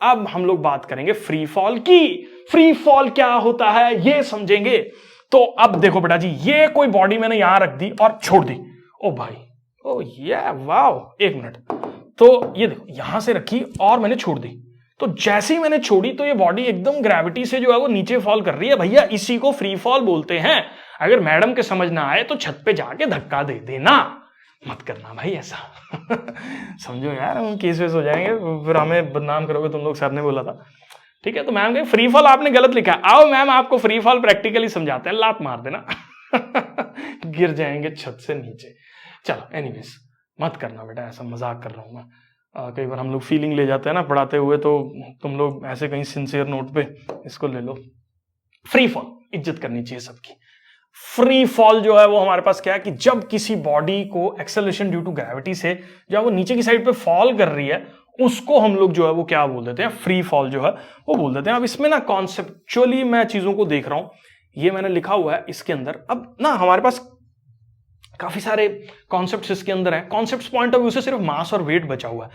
अब हम लोग बात करेंगे फ्री फॉल की। फ्री फॉल क्या होता है ये समझेंगे। तो अब देखो बेटा जी, ये कोई बॉडी मैंने यहां रख दी और छोड़ दी। ओ भाई, ओ ये वाव, एक मिनट। तो ये देखो यहां से रखी और मैंने छोड़ दी, तो जैसे ही मैंने छोड़ी तो ये बॉडी एकदम ग्रेविटी से जो है वो नीचे फॉल कर रही है। भैया इसी को फ्री फॉल बोलते हैं। अगर मैडम के समझ ना आए तो छत पे जाके धक्का दे देना, मत करना भाई ऐसा। समझो यार, हम केस वेस हो जाएंगे, फिर हमें बदनाम करोगे तुम लोग, सर ने बोला था। ठीक है, तो मैम कहे फ्री फॉल आपने गलत लिखा है। आओ मैम आपको फ्री फॉल प्रैक्टिकली समझाते हैं, लात मार देना। गिर जाएंगे छत से नीचे। चलो एनीवेज, मत करना बेटा ऐसा, मजाक कर रहा हूं मैं। कई बार हम लोग फीलिंग ले जाते हैं ना पढ़ाते हुए, तो तुम लोग ऐसे कहीं सिंसियर नोट पे इसको ले लो। फ्री फॉल, इज्जत करनी चाहिए सबकी। फ्री फॉल जो है वो हमारे पास क्या है कि जब किसी बॉडी को एक्सेलरेशन ड्यू टू ग्रेविटी से जो है वो नीचे की साइड पे फॉल कर रही है, उसको हम लोग जो है वो क्या बोल देते हैं, फ्री फॉल जो है वो बोल देते हैं। अब इसमें ना कॉन्सेप्चुअली मैं चीजों को देख रहा हूं, ये मैंने लिखा हुआ है इसके अंदर। अब ना हमारे पास काफी सारे कॉन्सेप्ट्स इसके अंदर हैं। कॉन्सेप्ट्स पॉइंट ऑफ व्यू से सिर्फ मास और वेट बचा हुआ है।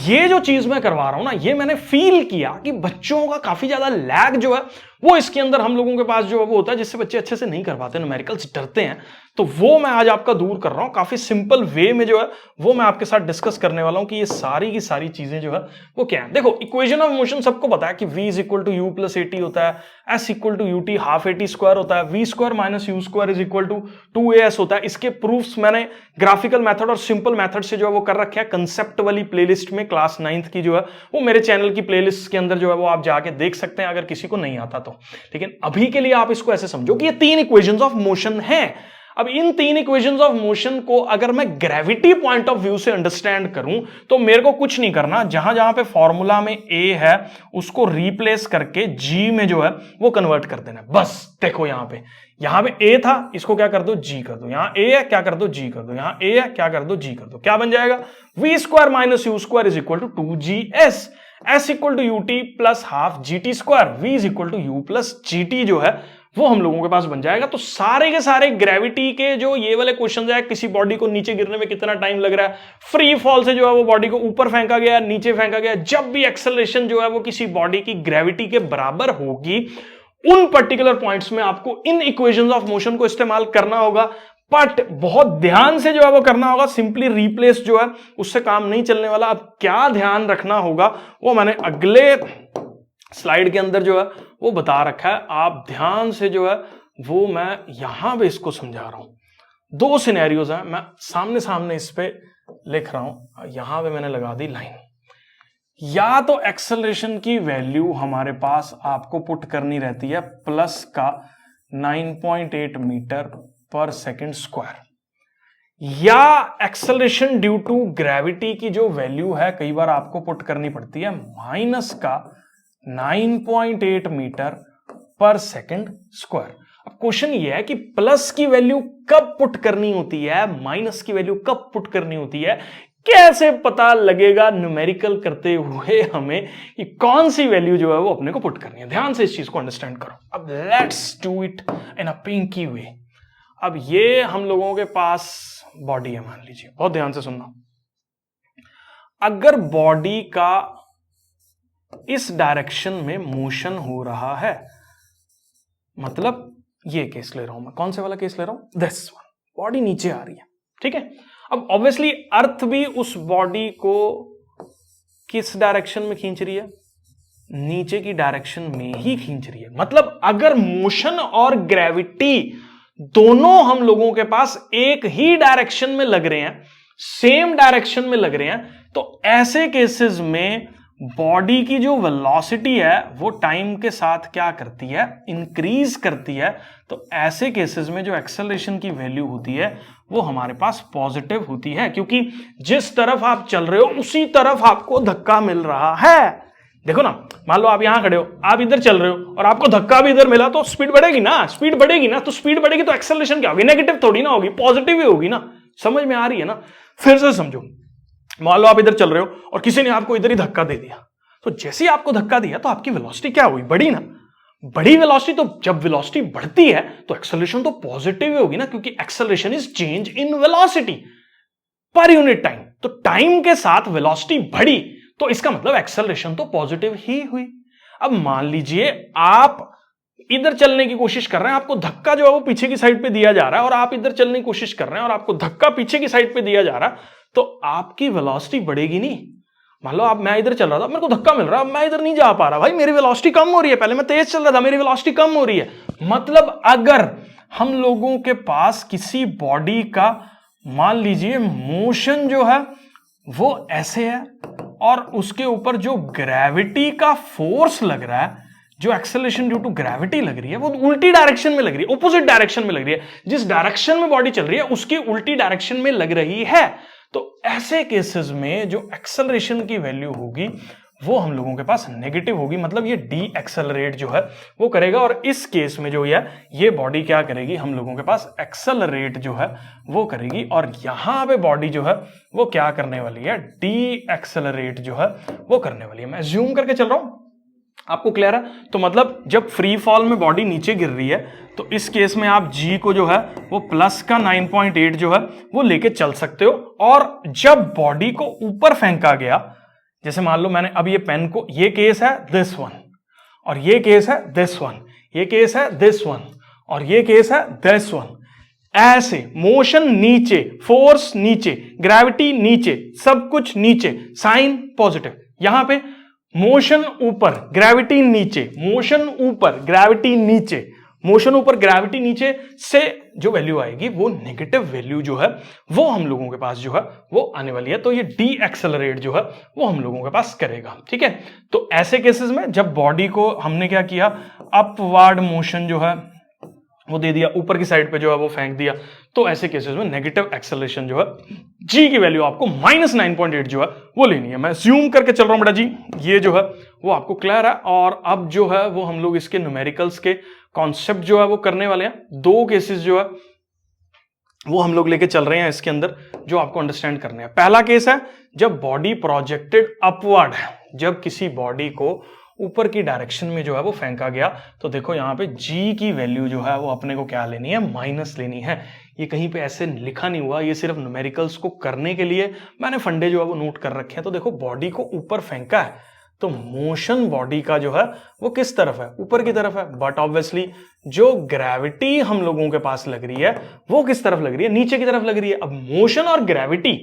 ये जो चीज मैं करवा रहा हूं ना, ये मैंने फील किया कि बच्चों का काफी ज्यादा लैग जो है वो इसके अंदर हम लोगों के पास जो है वो होता है, जिससे बच्चे अच्छे से नहीं कर पाते, न्यूमेरिकल्स डरते हैं। तो वो मैं आज आपका दूर कर रहा हूं, काफी सिंपल वे में जो है वो मैं आपके साथ डिस्कस करने वाला हूं कि ये सारी की सारी चीजें जो है वो क्या है। देखो इक्वेशन ऑफ मोशन सबको पता है कि v is equal to u plus a t होता है, s equal to u t half a t square होता है, v square minus u square is equal to 2as होता है। इसके प्रूफ्स मैंने ग्राफिकल मेथड और सिंपल मेथड से जो है वो कर रखे हैं कंसेप्ट वाली प्लेलिस्ट में, क्लास 9th की जो है वो मेरे चैनल की प्लेलिस्ट के अंदर जो है वो आप जाके देख सकते हैं अगर किसी को नहीं आता तो। लेकिन अभी के लिए आप इसको ऐसे समझो कि ये तीन इक्वेशंस ऑफ मोशन हैं। अब इन तीन इक्वेशंस ऑफ मोशन को अगर मैं ग्रेविटी पॉइंट ऑफ व्यू से अंडरस्टैंड करूं तो मेरे को कुछ नहीं करना, जहां जहां पे फॉर्मूला में a है उसको रिप्लेस करके g में जो है वो कन्वर्ट कर देना। बस देखो यहां पे a था, इसको क्या कर दो g कर दो, यहां a है क्या कर दो g कर दो, यहां a है क्या कर दो g कर दो। क्या बन जाएगा, v square minus u square is equal to 2gs, s equal to u t plus half gt square, v is equal to u plus gt जो है वो हम लोगों के पास बन जाएगा। तो सारे के सारे ग्रेविटी के जो ये वाले क्वेश्चन है, किसी बॉडी को नीचे गिरने में कितना टाइम लग रहा है, फ्री फॉल से जो है वो बॉडी को ऊपर फेंका गया, नीचे फेंका गया, जब भी एक्सेलरेशन जो है वो किसी बॉडी की ग्रेविटी के बराबर होगी, उन पर्टिकुलर पॉइंट्स में आपको इन इक्वेशंस ऑफ मोशन को इस्तेमाल करना होगा। बट बहुत ध्यान से जो है वो करना होगा, सिंपली रिप्लेस जो है उससे काम नहीं चलने वाला। अब क्या ध्यान रखना होगा वो मैंने अगले स्लाइड के अंदर जो है वो बता रखा है, आप ध्यान से जो है वो मैं यहां पे इसको समझा रहा हूं। दो सिनेरियोज हैं, मैं सामने सामने इस पे लिख रहा हूं, यहां पे मैंने लगा दी लाइन। या तो एक्सेलरेशन की वैल्यू हमारे पास आपको पुट करनी रहती है प्लस का 9.8 मीटर पर सेकेंड स्क्वायर, या एक्सेलरेशन ड्यू टू ग्रेविटी की जो वैल्यू है कई बार आपको पुट करनी पड़ती है माइनस का 9.8 मीटर पर सेकेंड स्क्वायर। अब क्वेश्चन ये है कि प्लस की वैल्यू कब पुट करनी होती है, माइनस की वैल्यू कब पुट करनी होती है, कैसे पता लगेगा न्यूमेरिकल करते हुए हमें कि कौन सी वैल्यू जो है वो अपने को पुट करनी है। ध्यान से इस चीज को अंडरस्टैंड करो। अब लेट्स डू इट इन अ पिंकी वे। अब ये हम लोगों के पास बॉडी है, मान लीजिए, बहुत ध्यान से सुनना। अगर बॉडी का इस डायरेक्शन में मोशन हो रहा है, मतलब ये केस ले रहा हूं मैं, कौन से वाला केस ले रहा हूं, दिस वन, बॉडी नीचे आ रही है, ठीक है। अब ऑब्वियसली अर्थ भी उस बॉडी को किस डायरेक्शन में खींच रही है, नीचे की डायरेक्शन में ही खींच रही है। मतलब अगर मोशन और ग्रेविटी दोनों हम लोगों के पास एक ही डायरेक्शन में लग रहे हैं, सेम डायरेक्शन में लग रहे हैं, तो ऐसे केसेस में बॉडी की जो वेलोसिटी है वो टाइम के साथ क्या करती है, इंक्रीज करती है। तो ऐसे केसेस में जो एक्सेलरेशन की वैल्यू होती है वो हमारे पास पॉजिटिव होती है, क्योंकि जिस तरफ आप चल रहे हो उसी तरफ आपको धक्का मिल रहा है। देखो ना, मान लो आप यहां खड़े हो, आप इधर चल रहे हो और आपको धक्का भी इधर मिला, तो स्पीड बढ़ेगी ना, स्पीड बढ़ेगी ना, तो स्पीड बढ़ेगी तो एक्सेलरेशन क्या होगी, नेगेटिव थोड़ी ना होगी, पॉजिटिव ही होगी ना। समझ में आ रही है ना। फिर से समझो, मान लो आप इधर चल रहे हो और किसी ने आपको इधर ही धक्का दे दिया, तो जैसे ही आपको धक्का दिया तो आपकी वेलोसिटी क्या हुई, बढ़ी ना, बड़ी वेलोसिटी। तो जब वेलोसिटी बढ़ती है तो एक्सेलरेशन तो पॉजिटिव ही होगी ना, क्योंकि acceleration is change in velocity per unit time. तो टाइम के साथ वेलोसिटी बढ़ी तो इसका मतलब एक्सेलरेशन तो पॉजिटिव ही हुई। अब मान लीजिए आप इधर चलने की कोशिश कर रहे हैं, आपको धक्का जो है वो पीछे की साइड पे दिया जा रहा है, और आप इधर चलने की कोशिश कर रहे हैं और आपको धक्का पीछे की साइड पे दिया जा रहा है, तो आपकी वेलोसिटी बढ़ेगी नहीं। मान लो आप, मैं इधर चल रहा था, मेरे को धक्का मिल रहा है, अब मैं इधर नहीं जा पा रहा, भाई मेरी वेलोसिटी कम हो रही है, पहले मैं तेज चल रहा था, मेरी वेलोसिटी कम हो रही है। मतलब अगर हम लोगों के पास किसी बॉडी का मान लीजिए मोशन जो है वो ऐसे है, और उसके ऊपर जो ग्रेविटी का फोर्स लग रहा है, जो एक्सेलरेशन ड्यू टू ग्रेविटी लग रही है, वो उल्टी डायरेक्शन में लग रही है, ऑपोजिट डायरेक्शन में लग रही है, जिस डायरेक्शन में बॉडी चल रही है उसकी उल्टी डायरेक्शन में लग रही है। तो ऐसे केसेस में जो एक्सेलरेशन की वैल्यू होगी वो हम लोगों के पास नेगेटिव होगी, मतलब ये डी एक्सेलरेट जो है वो करेगा। और इस केस में जो ये बॉडी क्या करेगी, हम लोगों के पास एक्सेलरेट जो है वो करेगी, और यहां पे बॉडी जो है वो क्या करने वाली है, डी एक्सेलरेट जो है वो करने वाली है। मैं जूम करके चल रहा हूं, आपको क्लियर है? तो मतलब जब फ्री फॉल में बॉडी नीचे गिर रही है तो इस केस में आप जी को जो है वो प्लस का 9.8 जो है वो लेके चल सकते हो। और जब बॉडी को ऊपर फेंका गया, जैसे मान लो मैंने अब ये पेन को, ये केस है दिस वन, और ये केस है दिस वन, ये केस है दिस वन, और ये केस है दिस वन, ऐसे मोशन नीचे, फोर्स नीचे, ग्रेविटी नीचे, सब कुछ नीचे, साइन पॉजिटिव। यहां पे मोशन ऊपर, ग्रेविटी नीचे, मोशन ऊपर, ग्रेविटी नीचे, मोशन ऊपर, ग्रेविटी नीचे से जो वैल्यू आएगी वो नेगेटिव वैल्यू जो है वो हम लोगों के पास जो है वो आने वाली है। तो ये डी एक्सेलरेट जो है वो हम लोगों के पास करेगा, ठीक है। तो ऐसे केसेस में जब बॉडी को हमने क्या किया, अपवर्ड मोशन जो है वो दे दिया, ऊपर की साइड पे जो है वो फेंक दिया, तो ऐसे केसेस में नेगेटिव एक्सेलरेशन जो है जी की वैल्यू आपको -9.8 जो है वो लेनी है। मैं ज्यूम करके चल रहा हूं बेटा जी, ये जो है वो आपको क्लियर है। और अब जो है वो हम लोग इसके न्यूमेरिकल्स के कॉन्सेप्ट जो है वो करने वाले हैं। दो केसेस जो है वो हम लोग लेके चल रहे हैं इसके अंदर, जो आपको अंडरस्टैंड करने हैं। पहला केस है जब बॉडी प्रोजेक्टेड अपवर्ड है, जब किसी बॉडी को ऊपर की डायरेक्शन में जो है वो फेंका गया, तो देखो यहां पे जी की वैल्यू जो है वो अपने को क्या लेनी है, माइनस लेनी है। ये कहीं पे ऐसे लिखा नहीं हुआ, ये सिर्फ न्यूमेरिकल्स को करने के लिए मैंने फंडे जो है वो नोट कर रखे हैं। तो देखो बॉडी को ऊपर फेंका है, तो मोशन बॉडी का जो है वो किस तरफ है, ऊपर की तरफ है। बट ऑब्वियसली जो ग्रेविटी हम लोगों के पास लग रही है वो किस तरफ लग रही है, नीचे की तरफ लग रही है। अब मोशन और ग्रेविटी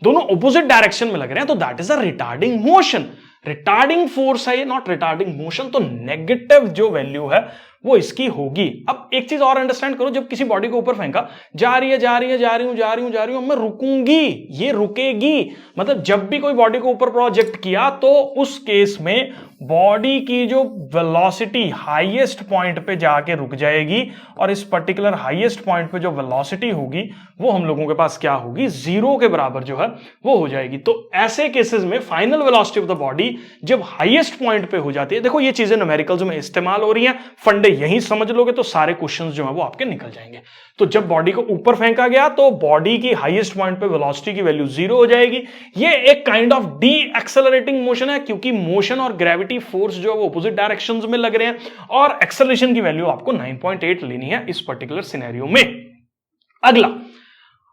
दोनों ऑपोजिट डायरेक्शन में लग रहे हैं, तो that is a retarding motion, retarding force है ये, नॉट रिटार्डिंग मोशन। तो नेगेटिव जो वैल्यू है वो इसकी होगी। अब एक चीज और अंडरस्टैंड करो, जब किसी बॉडी को ऊपर फेंका, जा रही है, जा रही है, जा रही हूं, जा रही हूं, जा रही हूं, मैं रुकूंगी, ये रुकेगी। मतलब जब भी कोई बॉडी को ऊपर प्रोजेक्ट किया तो उस केस में बॉडी की जो वेलोसिटी हाईएस्ट पॉइंट पे जाके रुक जाएगी, और इस पर्टिकुलर हाईएस्ट पॉइंट पे जो वेलोसिटी होगी वो हम लोगों के पास क्या होगी, 0 के बराबर जो है वो हो जाएगी। तो ऐसे केसेस में final velocity of the body जब हाईएस्ट पॉइंट पे हो जाती है, देखो ये चीजें न्यूमेरिकल्स में इस्तेमाल हो रही हैं, फंडे यही समझ लोगे तो सारे क्वेश्चंस जो है वो आपके निकल जाएंगे। तो जब बॉडी को ऊपर फेंका गया तो बॉडी की हाईएस्ट पॉइंट पे वेलोसिटी की वैल्यू 0 हो जाएगी। ये एक kind of D accelerating motion है, क्योंकि मोशन और ग्रेविटी फोर्स जो है वो ऑपोजिट डायरेक्शंस में लग रहे हैं, और एक्सेलरेशन की वैल्यू आपको 9.8 लेनी है इस पर्टिकुलर सिनेरियो में। अगला,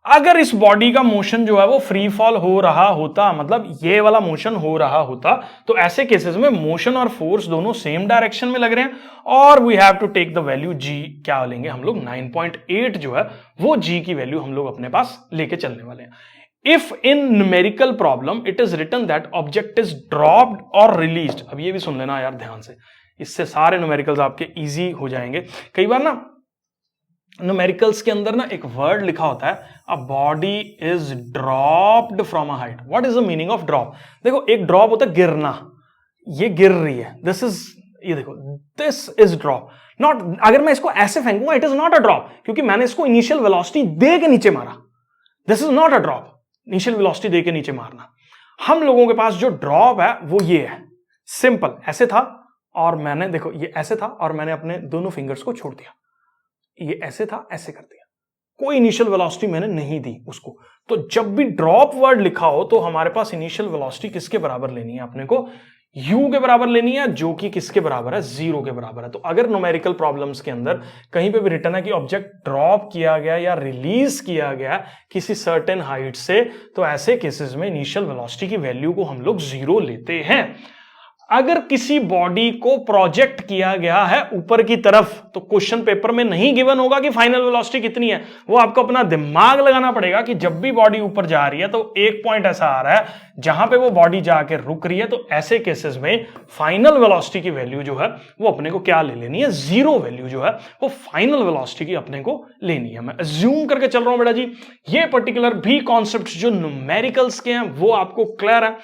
अगर इस बॉडी का मोशन जो है वो फ्री फॉल हो रहा होता, मतलब ये वाला मोशन हो रहा होता, तो ऐसे केसेस में मोशन और फोर्स दोनों सेम डायरेक्शन में लग रहे हैं, और we have to take the value g, क्या लेंगे हम लोग, 9.8 जो है वो जी की वैल्यू हम लोग अपने पास लेके चलने वाले हैं। If in numerical problem it is written that object is dropped और रिलीज्ड, अब ये भी सुन लेना यार ध्यान से, इससे सारे न्यूमेरिकल्स आपके इजी हो जाएंगे। कई बार ना न्यूमेरिकल्स के अंदर ना एक वर्ड लिखा होता है, a body is dropped from a height. What is the meaning of drop? देखो एक ड्रॉप होता है गिरना, ये गिर रही है, दिस इज, ये देखो दिस इज ड्रॉप। नॉट, अगर मैं इसको ऐसे फेंकूंगा it is not a drop, क्योंकि मैंने इसको इनिशियल वेलोसिटी दे के नीचे मारा। This is not a drop, initial velocity दे के नीचे मारना। हम लोगों के पास जो ड्रॉप है वो ये है, सिंपल, ऐसे था और मैंने, देखो ये ऐसे था और मैंने अपने दोनों फिंगर्स को छोड़ दिया, ये ऐसे था, ऐसे कर दिया, कोई इनिशियल वेलोसिटी मैंने नहीं दी उसको। तो जब भी ड्रॉप वर्ड लिखा हो तो हमारे पास इनिशियल वेलोसिटी किसके बराबर लेनी है अपने को, u के बराबर लेनी है, जो कि किसके बराबर है, 0 के बराबर है। तो अगर न्यूमेरिकल प्रॉब्लम्स के अंदर कहीं पे भी रिटर्न है कि ऑब्जेक्ट ड्रॉप किया गया या रिलीज किया गया किसी सर्टेन हाइट से, तो ऐसे केसेस में इनिशियल वेलोसिटी की वैल्यू को हम लोग 0 लेते हैं। अगर किसी बॉडी को प्रोजेक्ट किया गया है ऊपर की तरफ, तो क्वेश्चन पेपर में नहीं गिवन होगा कि फाइनल वेलोसिटी कितनी है, वो आपको अपना दिमाग लगाना पड़ेगा कि जब भी बॉडी ऊपर जा रही है तो एक पॉइंट ऐसा आ रहा है जहां पे वो बॉडी जाके रुक रही है, तो ऐसे केसेस में फाइनल वेलोसिटी की वैल्यू जो है वो अपने को क्या ले लेनी है, 0 वैल्यू जो है वो फाइनल वेलोसिटी की अपने को लेनी है। मैं अज्यूम करके चल रहा हूं बेटा जी, ये पर्टिकुलर भी कॉन्सेप्ट जो न्यूमेरिकल्स के हैं वो आपको क्लियर है।